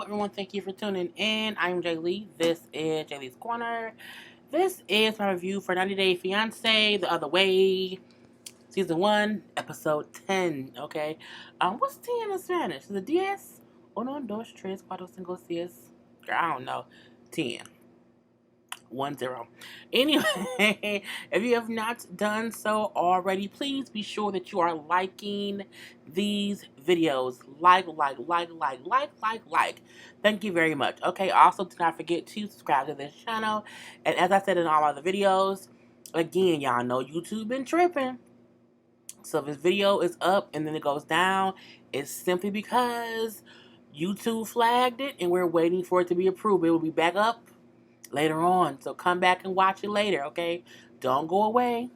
everyone. Thank you for tuning in. I'm JayLee. This is JLeesCorner. This is my review for 90 Day Fiancé, The Other Way, Season 1, Episode 10. Okay. What's 10 in Spanish? Is it 10? Uno, dos, tres, cuatro, cinco, seis. Girl, I don't know. 10. 10. Anyway, if you have not done so already, please be sure that you are liking these videos. Like. Thank you very much. Okay, also do not forget to subscribe to this channel. And as I said in all other videos, again, y'all know YouTube been tripping. So if this video is up and then it goes down, it's simply because YouTube flagged it and we're waiting for it to be approved. It will be back up later on. So come back and watch it later, okay? Don't go away.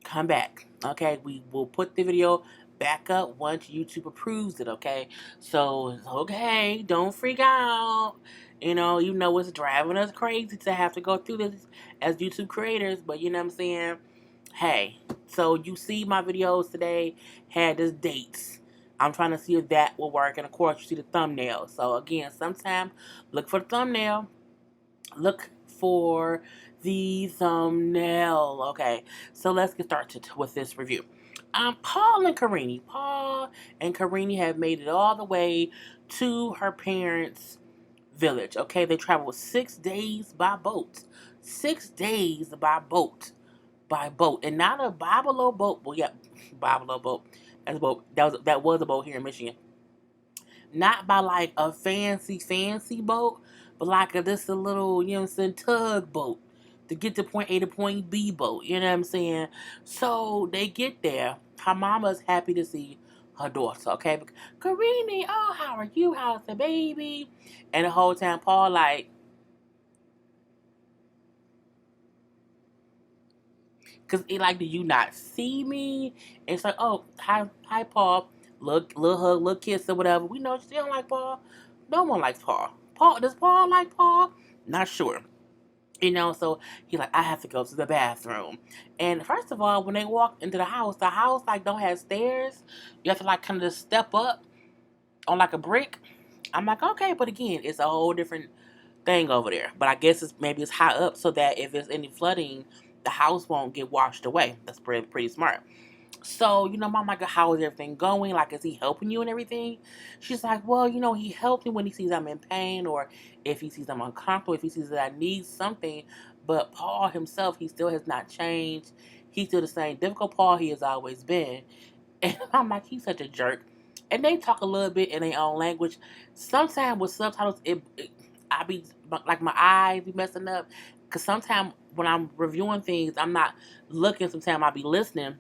Come back, okay? We will put the video back up once YouTube approves it, okay? So, okay, don't freak out. You know it's driving us crazy to have to go through this as YouTube creators, but you know what I'm saying? Hey, so you see my videos today had this dates. I'm trying to see if that will work, and of course you see the thumbnail. So again, sometime look for the thumbnail. Look for the thumbnail. Okay, so let's get started with this review. Paul and Karine have made it all the way to her parents' village. Okay, they traveled 6 days by boat. 6 days by boat. And not a Bible boat. Well, yeah, Bible boat. That's a boat. That was a boat here in Michigan. Not by like a fancy boat, but like a little, you know what I'm saying, tugboat to get to point A to point B boat. You know what I'm saying? So they get there. Her mama's happy to see her daughter, okay? Karine, oh, how are you? How's the baby? And the whole time Paul like, cause it like, do you not see me? And it's like, oh, hi, Paul. Little hug, little kiss or whatever. We know she don't like Paul. No one likes Paul. Does Paul like Paul? Not sure. So he like, I have to go to the bathroom. And first of all, when they walk into the house like don't have stairs. You have to like kind of just step up on like a brick. I'm like, okay, but again, it's a whole different thing over there. But I guess maybe it's high up so that if there's any flooding, the house won't get washed away. That's pretty smart. So, Mom, like, how is everything going? Like, is he helping you and everything? She's like, well, he helps me when he sees I'm in pain or if he sees I'm uncomfortable, if he sees that I need something. But Paul himself, he still has not changed. He's still the same difficult Paul he has always been. And I'm like, he's such a jerk. And they talk a little bit in their own language. Sometimes with subtitles, I be, like, my eyes be messing up. Because sometimes when I'm reviewing things, I'm not looking. Sometimes I'll be listening.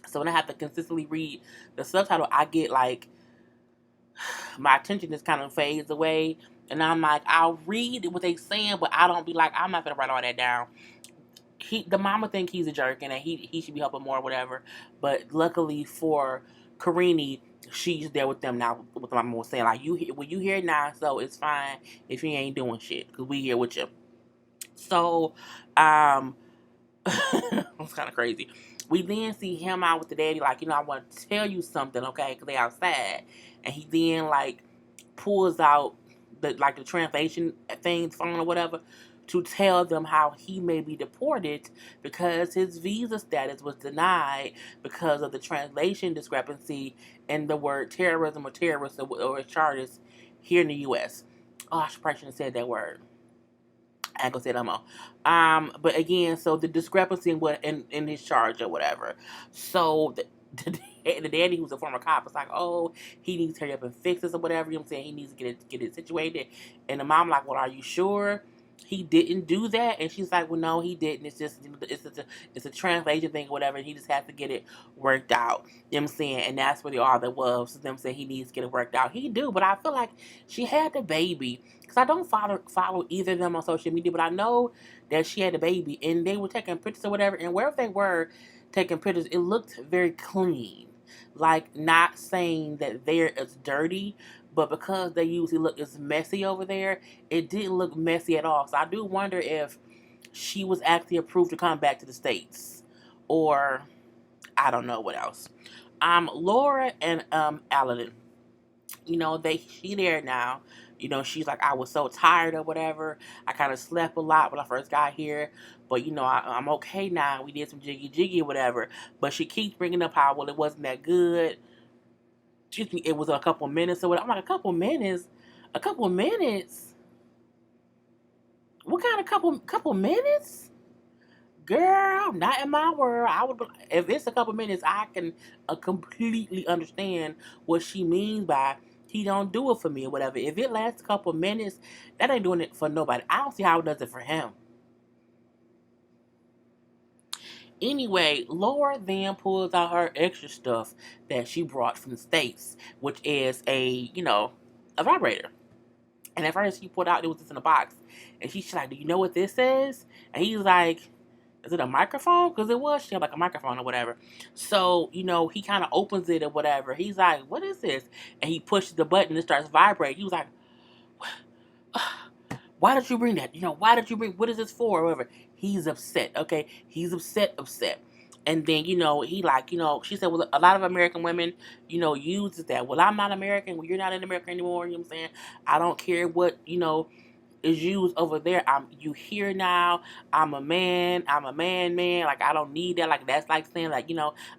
So when I have to consistently read the subtitle, I get like, my attention just kind of fades away. And I'm like, I'll read what they saying, but I don't be like, I'm not going to write all that down. The mama think he's a jerk and that he should be helping more or whatever. But luckily for Karine, she's there with them now. What the mama was saying, like, you here now, so it's fine if you ain't doing shit, because we here with you. So, it's kind of crazy. We then see him out with the daddy, like, I want to tell you something, okay, because they outside. And he then, like, pulls out the translation thing, phone or whatever, to tell them how he may be deported because his visa status was denied because of the translation discrepancy in the word terrorism or terrorist or charges here in the U.S. Oh, I probably shouldn't have said that word. I ain't gonna say that no more. But again, so the discrepancy in his charge or whatever. So the daddy, who's a former cop, was like, oh, he needs to hurry up and fix this or whatever. You know what I'm saying? He needs to get it situated. And the mom like, well, are you sure he didn't do that? And she's like, well, no, he didn't. It's just it's a translation thing or whatever. And he just has to get it worked out. You know what I'm saying? And that's really all that was. So them saying he needs to get it worked out. He do, but I feel like she had the baby. Because I don't follow either of them on social media, but I know that she had a baby, and they were taking pictures or whatever, and wherever they were taking pictures, it looked very clean. Like, not saying that there is dirty, but because they usually look it's messy over there, it didn't look messy at all. So I do wonder if she was actually approved to come back to the States, or I don't know what else. Laura and Aladdin, she there now. You know, she's like, I was so tired or whatever. I kind of slept a lot when I first got here. But, you know, I'm okay now. We did some jiggy jiggy or whatever. But she keeps bringing up how, well, it wasn't that good. Excuse me, it was a couple minutes or whatever. I'm like, a couple minutes? A couple minutes? What kind of couple minutes? Girl, not in my world. I would, if it's a couple minutes, I can completely understand what she means by he don't do it for me or whatever. If it lasts a couple minutes, that ain't doing it for nobody. I don't see how it does it for him. Anyway, Laura then pulls out her extra stuff that she brought from the States, which is a vibrator. And at first she pulled out, it was just in a box. And she's like, do you know what this is? And he's like, is it a microphone? Because it was, she had like a microphone or whatever. So, he kind of opens it or whatever. He's like, what is this? And he pushes the button and it starts vibrating. He was like, why did you bring that? Why did you bring, what is this for? Or whatever. He's upset, okay? He's upset. And then, he like, she said, well, a lot of American women, uses that. Well, I'm not American. Well, you're not in America anymore. You know what I'm saying? I don't care what, is used over there. You here now. I'm a man. Man. Like, I don't need that. Like, that's like saying, like,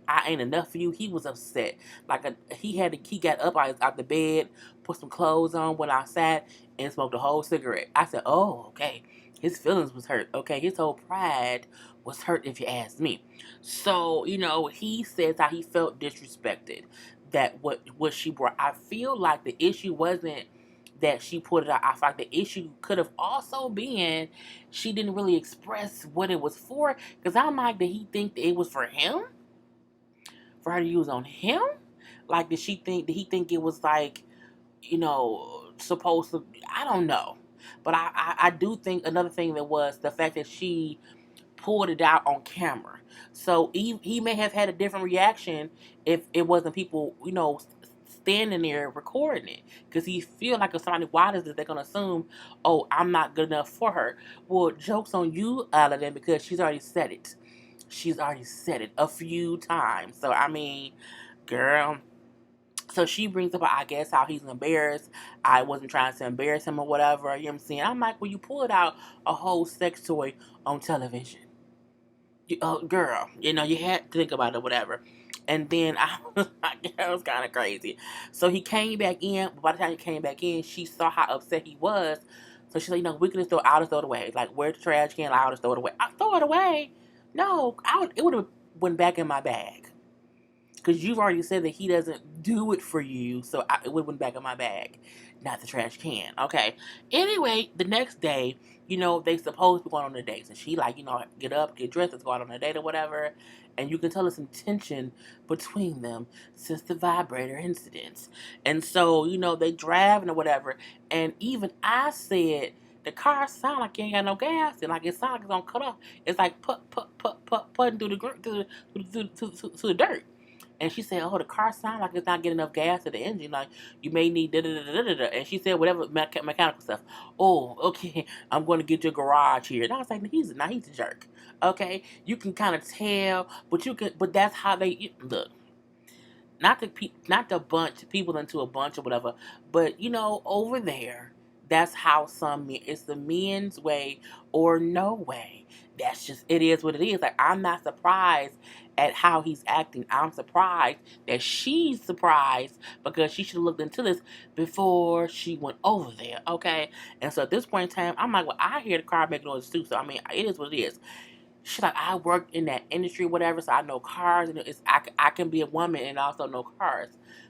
I ain't enough for you. He was upset. Like, he got up out the bed, put some clothes on, went outside, and smoked a whole cigarette. I said, oh, okay. His feelings was hurt. Okay, his whole pride was hurt, if you ask me. So, he says how he felt disrespected. That what she brought. I feel like the issue wasn't that she put it out. I feel like the issue could have also been she didn't really express what it was for. Because I'm like, did he think that it was for him? For her to use on him? Like, did he think it was like, supposed to, I don't know. But I do think another thing that was the fact that she pulled it out on camera. So he may have had a different reaction if it wasn't people, standing there recording it. Because he feel like if somebody watches this, they're going to assume, oh, I'm not good enough for her. Well, joke's on you, Aladdin, because she's already said it. She's already said it a few times. So, I mean, girl. So she brings up, I guess, how he's embarrassed. I wasn't trying to embarrass him or whatever. You know what I'm saying? I'm like, well, you pulled out a whole sex toy on television. Girl, you had to think about it or whatever. And then I was like, it was kind of crazy. So he came back in. But by the time he came back in, she saw how upset he was. So she's like, we can just I'll just throw it away. Like, where's the trash can? I'll just throw it away. I'll throw it away? No, it would have went back in my bag. Because you've already said that he doesn't do it for you. So it would have went back in my bag. Not the trash can. Okay. Anyway, the next day, they supposed to be going on a date. And she like, get up, get dressed, let's go out on a date or whatever. And you can tell there's some tension between them since the vibrator incidents. And so, they driving or whatever. And even I said, the car sound like you ain't got no gas. And like it sounds like it's gonna cut off. It's like putting through the dirt. And she said, oh, the car sounds like it's not getting enough gas to the engine. Like, you may need da-da-da-da-da-da. And she said, whatever mechanical stuff. Oh, okay, I'm going to get your garage here. And I was like, he's a jerk. Okay? You can kind of tell, but that's how they, look. Not to bunch people into a bunch or whatever, but, over there, that's how it's the men's way or no way. That's just, it is what it is. Like, I'm not surprised at how he's acting. I'm surprised that she's surprised because she should have looked into this before she went over there, okay? And so at this point in time, I'm like, well, I hear the car making noise too, so I mean, it is what it is. She's like, I worked in that industry, whatever, so I know cars, and I can be a woman and also know cars.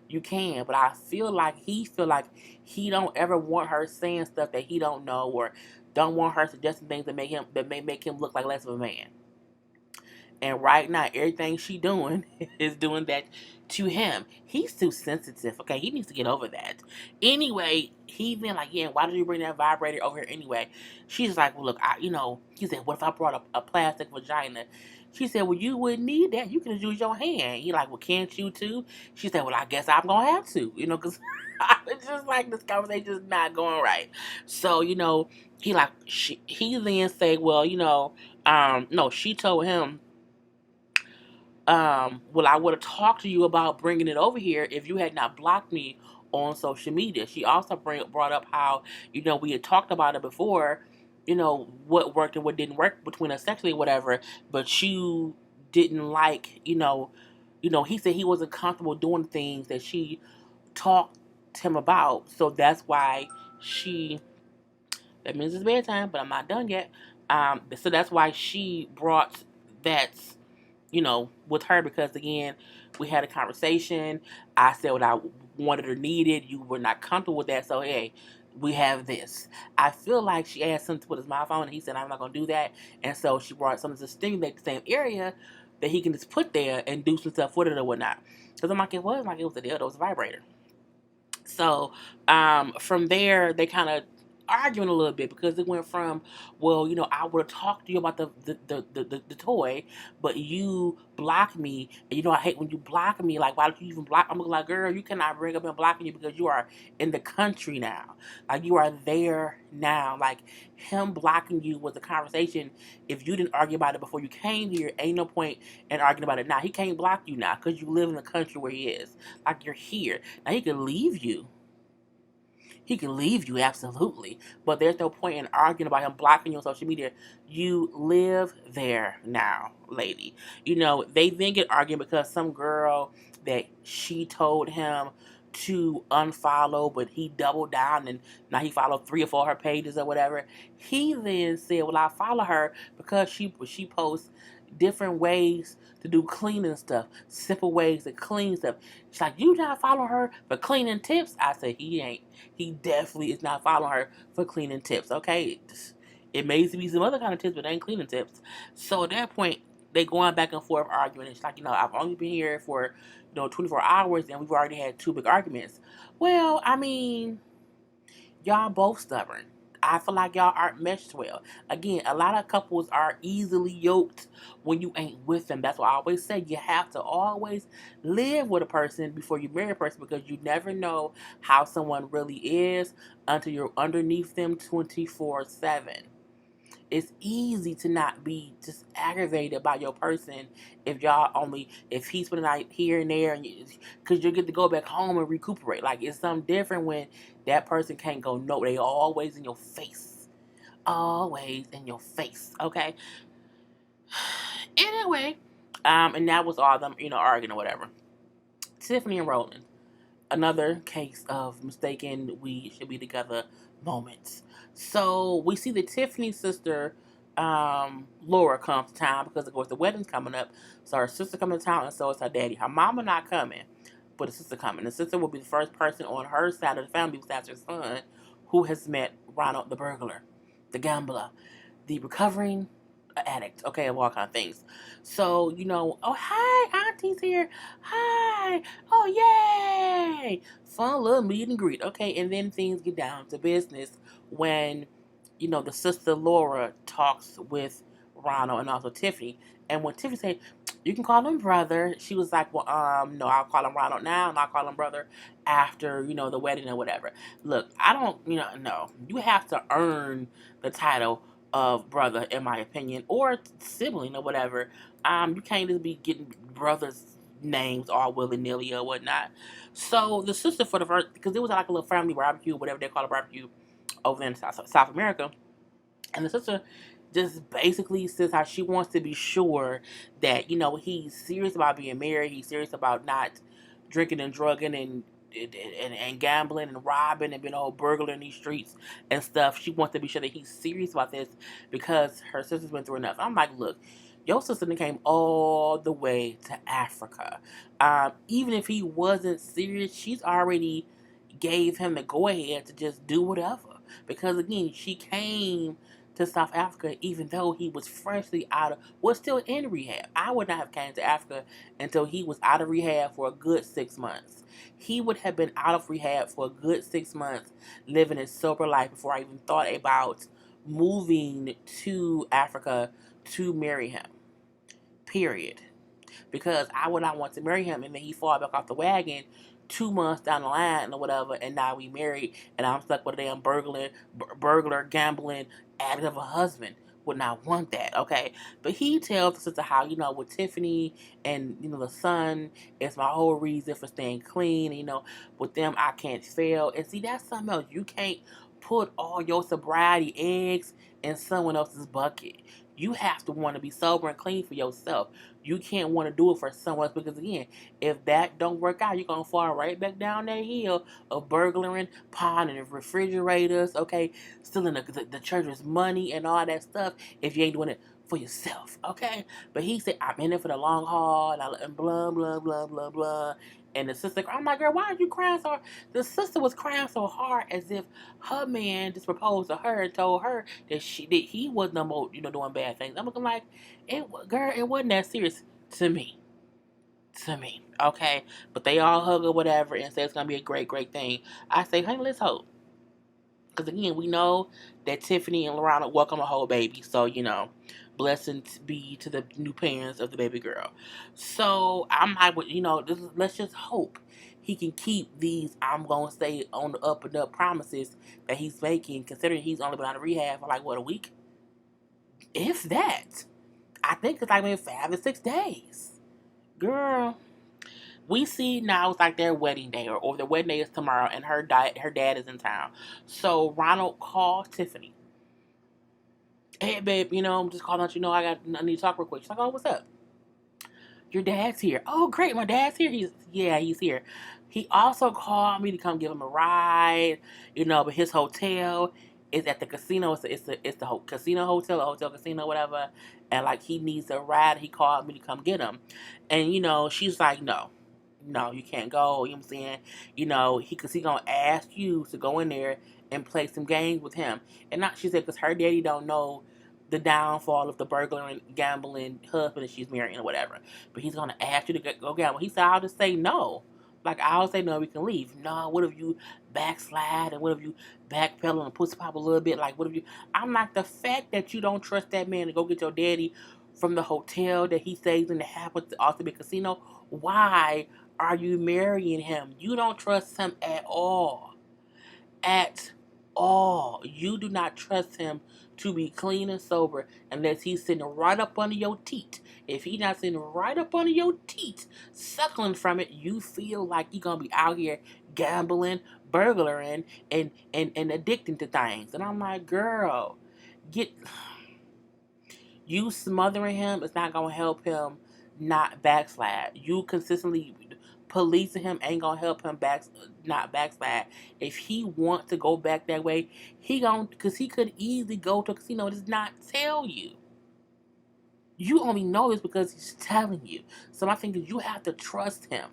You can, but I feel like he don't ever want her saying stuff that he don't know or don't want her suggesting things that may make him look like less of a man. And right now, everything she doing is doing that to him. He's too sensitive. Okay, he needs to get over that. Anyway, he's been like, yeah, why did you bring that vibrator over here anyway? She's like, well, look, he said, what if I brought a plastic vagina? She said, well, you wouldn't need that. You can just use your hand. He like, well, can't you too? She said, well, I guess I'm going to have to, because it's just like this conversation is not going right. So, he then say, well, no, she told him, well, I would have talked to you about bringing it over here if you had not blocked me on social media. She also brought up how, we had talked about it before, what worked and what didn't work between us sexually, whatever, but you didn't like, he said he wasn't comfortable doing things that she talked to him about. So that's why that means it's bedtime, but I'm not done yet. So that's why she brought that, with her, because again, we had a conversation. I said what I wanted or needed. You were not comfortable with that, so hey, we have this. I feel like she asked him to put his mouth on, and he said, I'm not going to do that. And so she brought something to stimulate the same area that he can just put there and do some stuff with it or whatnot. Because I'm like, it was a dildo, it was a vibrator. So from there, they kind of arguing a little bit, because it went from, well, I would have talked to you about the toy, but you blocked me, and I hate when you block me. Like, why don't you even block? I'm like, girl, you cannot bring up him blocking you because you are in the country now. Like, you are there now. Like, him blocking you was a conversation. If you didn't argue about it before you came here, ain't no point in arguing about it now. He can't block you now because you live in the country where he is. Like, you're here. Now, he can leave you. He can leave you, absolutely. But there's no point in arguing about him blocking you on social media. You live there now, lady. They then get arguing because some girl that she told him to unfollow, but he doubled down and now he followed 3 or 4 of her pages or whatever. He then said, well, I follow her because she posts different ways to do cleaning stuff, simple ways to clean stuff. She's like, you not follow her for cleaning tips? I said, he ain't. He definitely is not following her for cleaning tips, okay? It may be some other kind of tips, but they ain't cleaning tips. So at that point, they going back and forth arguing. It's like, I've only been here for, 24 hours, and we've already had 2 big arguments. Well, I mean, y'all both stubborn. I feel like y'all aren't meshed well. Again, a lot of couples are easily yoked when you ain't with them. That's why I always say you have to always live with a person before you marry a person, because you never know how someone really is until you're underneath them 24/7. It's easy to not be just aggravated by your person if he's spending the night here and there, and because you get to go back home and recuperate. Like, it's something different when that person can't go. No, they always in your face, always in your face. Okay. Anyway, and that was all of them, arguing or whatever. Tiffany and Roland, another case of mistaken we should be together moments. So we see that Tiffany's sister, Laura, comes to town because, of course, the wedding's coming up. So her sister coming to town, and so is her daddy. Her mama not coming, but the sister coming. The sister will be the first person on her side of the family, besides her son, who has met Ronald the burglar, the gambler, the recovering addict, okay, of all kind of things. So, oh, hi, Auntie's here. Hi. Oh, yay. Fun little meet and greet. Okay, and then things get down to business when, the sister Laura talks with Ronald and also Tiffany. And when Tiffany said, you can call him brother, she was like, well, no, I'll call him Ronald now, and I'll call him brother after, the wedding or whatever. Look, I don't, no. You have to earn the title of brother, in my opinion, or sibling or whatever. You can't just be getting brothers' names all willy nilly or whatnot. So the sister, for the first, because it was like a little family barbecue, whatever they call a barbecue over in South America, and the sister just basically says how she wants to be sure that, he's serious about being married. He's serious about not drinking and drugging and gambling and robbing and being a whole burglar in these streets and stuff. She wants to be sure that he's serious about this because her sister's been through enough. I'm like, look, your sister came all the way to Africa. Even if he wasn't serious, she's already gave him the go ahead to just do whatever. Because again, she came to South Africa even though he was was still in rehab. I would not have came to Africa until he was out of rehab for a good 6 months. He would have been out of rehab for a good 6 months, living a sober life before I even thought about moving to Africa to marry him. Period. Because I would not want to marry him and then he fall back off the wagon 2 months down the line or whatever, and now we married, and I'm stuck with a damn burglar, gambling, addict of a husband. would not want that, okay? But he tells the sister how, with Tiffany and, the son, it's my whole reason for staying clean. And, with them, I can't fail. And see, that's something else. You can't put all your sobriety eggs in someone else's bucket. You have to want to be sober and clean for yourself. You can't want to do it for someone else because, again, if that don't work out, you're going to fall right back down that hill of burglaring, pawning refrigerators, okay, stealing the church's money and all that stuff if you ain't doing it for yourself, okay? But he said, I'm in it for the long haul, and blah, blah, blah, blah, blah. And the sister, I'm like, girl, why are you crying so hard? The sister was crying so hard as if her man just proposed to her and told her that he was no more, doing bad things. I'm looking like, girl, it wasn't that serious to me. Okay? But they all hug or whatever and say it's going to be a great, great thing. I say, honey, let's hope. Because, again, we know that Tiffany and Lorana welcome a whole baby. So, blessings be to the new parents of the baby girl. So, I'm like, let's just hope he can keep these, I'm going to say, on the up and up promises that he's making, considering he's only been out of rehab for, a week? If that. I think it's maybe 5 or 6 days. Girl. We see now it's their wedding day, or their wedding day is tomorrow, and her dad is in town. So Ronald calls Tiffany. Hey, babe, I'm just calling out. I need to talk real quick. She's like, oh, what's up? Your dad's here. Oh, great, my dad's here. He's here. He also called me to come give him a ride. But his hotel is at the casino. It's the casino hotel, or hotel casino, whatever. And he needs a ride. He called me to come get him. And she's like, no. No, you can't go. You know what I'm saying? Because he gonna ask you to go in there and play some games with him. And not, she said, because her daddy don't know the downfall of the burglar and gambling husband that she's marrying or whatever. But he's gonna ask you to go gamble. He said, I'll just say no. I'll say no, we can leave. No, what if you backslide, and what if you backpedal and pussy pop a little bit? What if you? I'm like, the fact that you don't trust that man to go get your daddy from the hotel that he stays in that happens to also be a casino. Why are you marrying him? You don't trust him at all. At all. You do not trust him to be clean and sober unless he's sitting right up under your teat. If he's not sitting right up under your teat, suckling from it, you feel like you're going to be out here gambling, burglaring, and addicting to things. And I'm like, girl, you smothering him is not going to help him not backslide. You consistently policing him ain't going to help him not backslide. If he wants to go back that way, because he could easily go to a casino and just not tell you. You only know this because he's telling you. So my thing is, you have to trust him.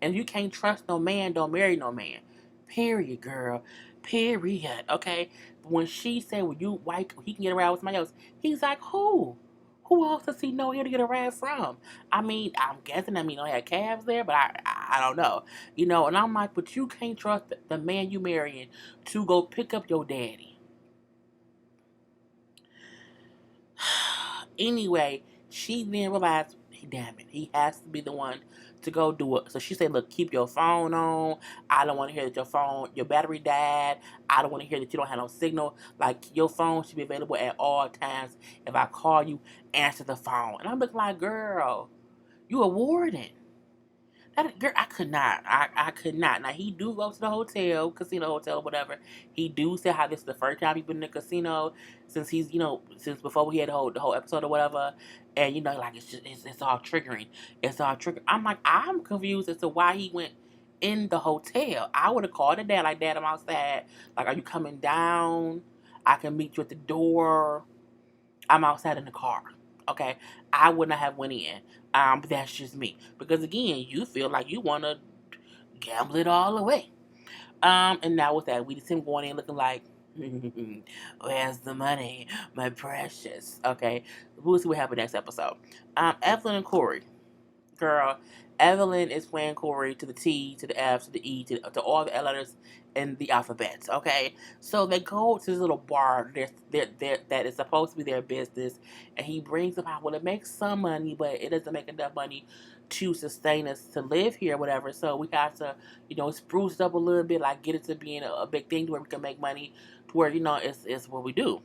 And if you can't trust no man, don't marry no man. Period, girl. Period. Okay? When she said, he can get a ride with somebody else, he's like, who? Who else does he know here to get a ride from? I mean, I'm guessing they had calves there, but I don't know. And I'm like, but you can't trust the man you marrying to go pick up your daddy. Anyway, she then realized, damn it, he has to be the one to go do it. So she said, look, keep your phone on. I don't want to hear that your battery died. I don't want to hear that you don't have no signal. Your phone should be available at all times. If I call you, answer the phone. And I'm looking like, girl, you a warden. Girl, I could not. I could not. Now, he do go to the casino hotel, whatever. He do say how this is the first time he's been in the casino since he's, since before we had the whole episode or whatever. And, it's all triggering. It's all triggering. I'm like, I'm confused as to why he went in the hotel. I would have called the dad, like, Dad, I'm outside. Are you coming down? I can meet you at the door. I'm outside in the car. Okay? I would not have went in. But that's just me. Because again, you feel like you want to gamble it all away. And now with that, we just him going in looking like, where's the money, my precious? Okay, we'll see what happens next episode. Evelyn and Corey. Girl, Evelyn is playing Corey to the T, to the F, to the E, to all the letters in the alphabet, okay? So they go to this little bar that is supposed to be their business, and he brings them out. Well, it makes some money, but it doesn't make enough money to sustain us to live here, whatever. So we have to, spruce it up a little bit, get it to being a big thing to where we can make money, to where, it's what we do.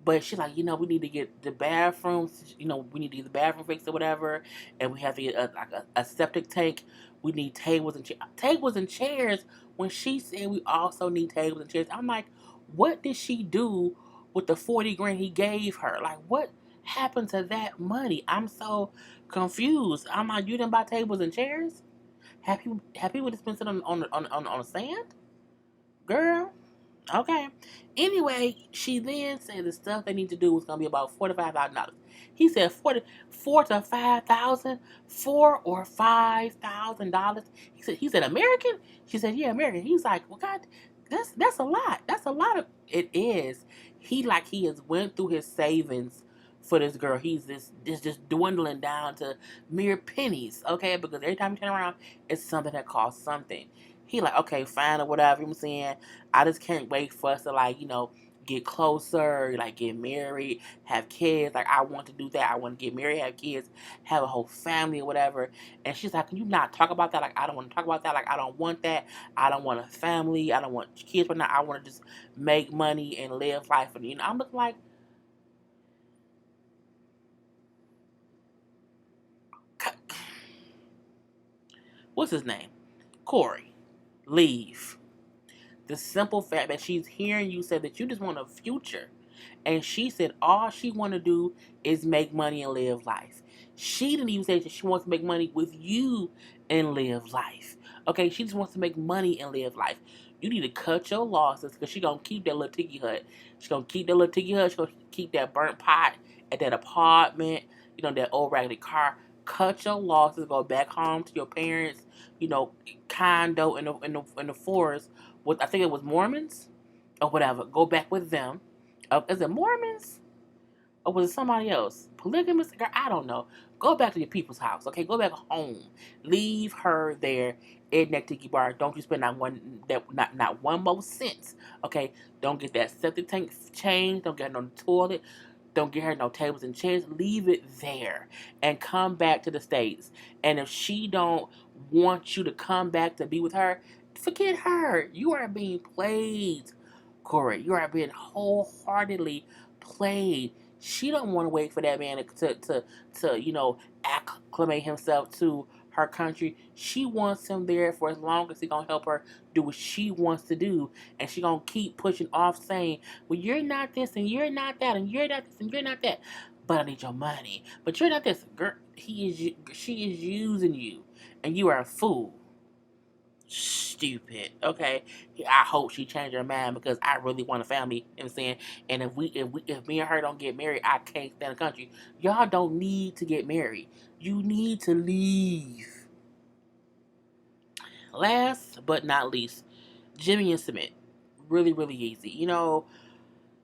But she's like, we need to get the bathrooms, we need to get the bathroom fixed or whatever, and we have to get a septic tank. We need tables and chairs. When she said we also need tables and chairs, I'm like, what did she do with the 40 grand he gave her? Like, what happened to that money? I'm so confused. I'm like, you didn't buy tables and chairs? Happy with spent it on the sand, girl. Okay. Anyway, she then said the stuff they need to do was gonna be about $45,000. He said 4 or 5 thousand, $4 or 5 thousand. He said American. She said yeah, American. He's like, well, God, that's a lot. That's a lot of. It is. He has went through his savings for this girl. He's just dwindling down to mere pennies. Okay, because every time you turn around, it's something that costs something. He like, okay, fine or whatever. You know what I'm saying? I just can't wait for us to get closer, like get married, have kids. Like I want to do that. I want to get married, have kids, have a whole family or whatever. And she's like, can you not talk about that? Like I don't want to talk about that. Like I don't want that. I don't want a family. I don't want kids, but not. I want to just make money and live life. And I'm looking like, what's his name? Corey. Leave. The simple fact that she's hearing you say that you just want a future. And she said all she want to do is make money and live life. She didn't even say that she wants to make money with you and live life. Okay, she just wants to make money and live life. You need to cut your losses because she gonna keep that little tiki hut. She gonna keep that little tiki hut. She gonna keep that burnt pot at that apartment. That old raggedy car. Cut your losses. Go back home to your parents. Condo in the forest with I think it was Mormons or whatever. Go back with them. Is it Mormons? Or was it somebody else? Polygamous? Girl, I don't know. Go back to your people's house, okay? Go back home. Leave her there in that tiki bar. Don't you spend not one more cents, okay? Don't get that septic tank changed. Don't get her no toilet. Don't get her no tables and chairs. Leave it there and come back to the States. And if she don't want you to come back to be with her, forget her. You are being played, Corey. You are being wholeheartedly played. She don't want to wait for that man to acclimate himself to her country. She wants him there for as long as he gonna help her do what she wants to do, and she gonna keep pushing off saying, "Well, you're not this, and you're not that, and you're not this, and you're not that." But I need your money. But you're not this, girl. She is using you, and you are a fool. Stupid. Okay. I hope she changed her mind because I really want a family. You know what I'm saying? And if me and her don't get married, I can't stand the country. Y'all don't need to get married. You need to leave. Last but not least, Jimmy and Submit. Really, really easy.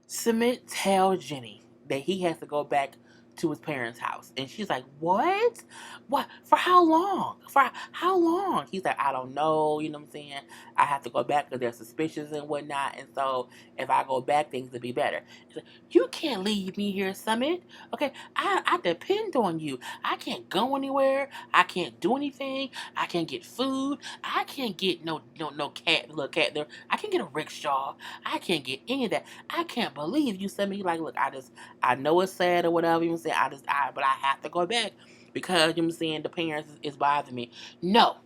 Submit tells Jenny that he has to go back to his parents' house. And she's like, what? What? For how long? For how long? He's like, I don't know. You know what I'm saying? I have to go back because they're suspicious and whatnot. And so if I go back, things will be better. She's like, you can't leave me here, Summit. Okay, I depend on you. I can't go anywhere. I can't do anything. I can't get food. I can't get no cat, little cat there. I can't get a rickshaw. I can't get any of that. I can't believe you sent me. Like, look, I know it's sad or whatever. You know what I'm saying? But I have to go back because, you know what I'm saying, the parents is bothering me. No,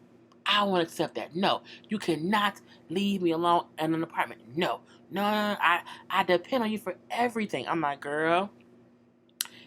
I won't accept that. No, you cannot leave me alone in an apartment. No, no, no, no. I depend on you for everything. I'm like, girl.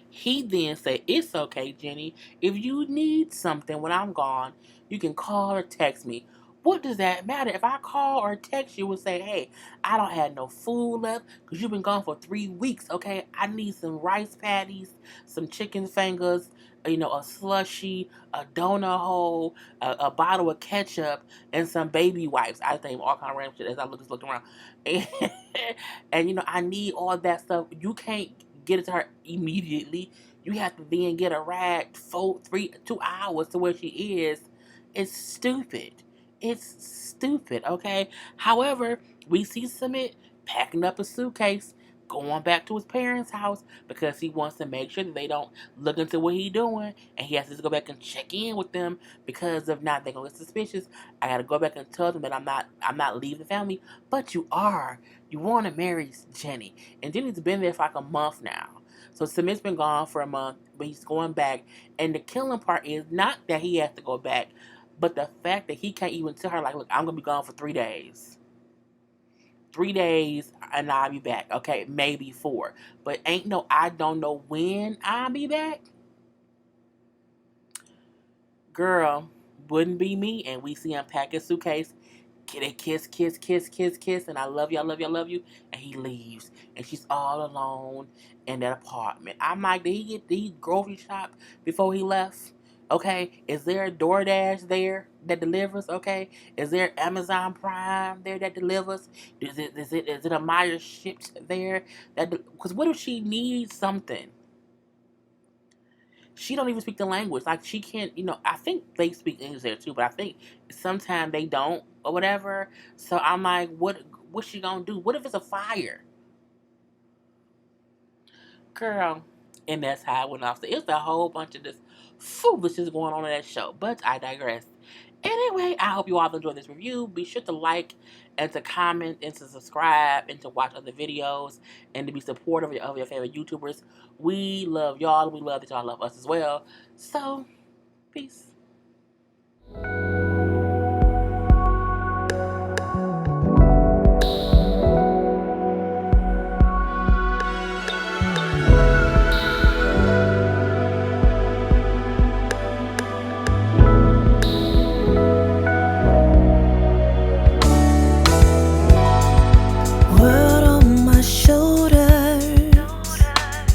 He then said, it's okay, Jenny. If you need something when I'm gone, you can call or text me. What does that matter? If I call or text you and say, hey, I don't have no food left because you've been gone for 3 weeks, okay? I need some rice patties, some chicken fingers, a slushie, a donut hole, a bottle of ketchup, and some baby wipes. I think all kind of random shit as I look around. And I need all that stuff. You can't get it to her immediately. You have to then get a ride 2 hours to where she is. It's stupid. It's stupid, okay? However, we see Summit packing up a suitcase, going back to his parents' house because he wants to make sure that they don't look into what he's doing, and he has to go back and check in with them because if not, they're gonna get suspicious. I gotta go back and tell them that I'm not leaving the family, but you are. You want to marry Jenny. And Jenny's been there for like a month now. So Submit's been gone for a month, but he's going back. And the killing part is not that he has to go back, but the fact that he can't even tell her, like, look, I'm going to be gone for 3 days. 3 days and I'll be back. Okay, maybe 4. But ain't no, I don't know when I'll be back. Girl, wouldn't be me. And we see him pack his suitcase. They kiss, kiss, kiss, kiss, kiss, and I love you, I love you, I love you. And he leaves, and she's all alone in that apartment. I'm like, did he grocery shop before he left? Okay, is there a DoorDash there that delivers? Okay, is there Amazon Prime there that delivers? Is it a Meyer shipped there that? Because what if she needs something? She don't even speak the language. Like, she can't, I think they speak English there too, but I think sometimes they don't or whatever. So I'm like, what's she gonna do? What if it's a fire? Girl. And that's how it went off. So it's a whole bunch of this foolishness going on in that show. But I digress. Anyway, I hope you all enjoyed this review. Be sure to like and to comment and to subscribe and to watch other videos and to be supportive of your favorite YouTubers. We love y'all. We love that y'all love us as well. So, peace.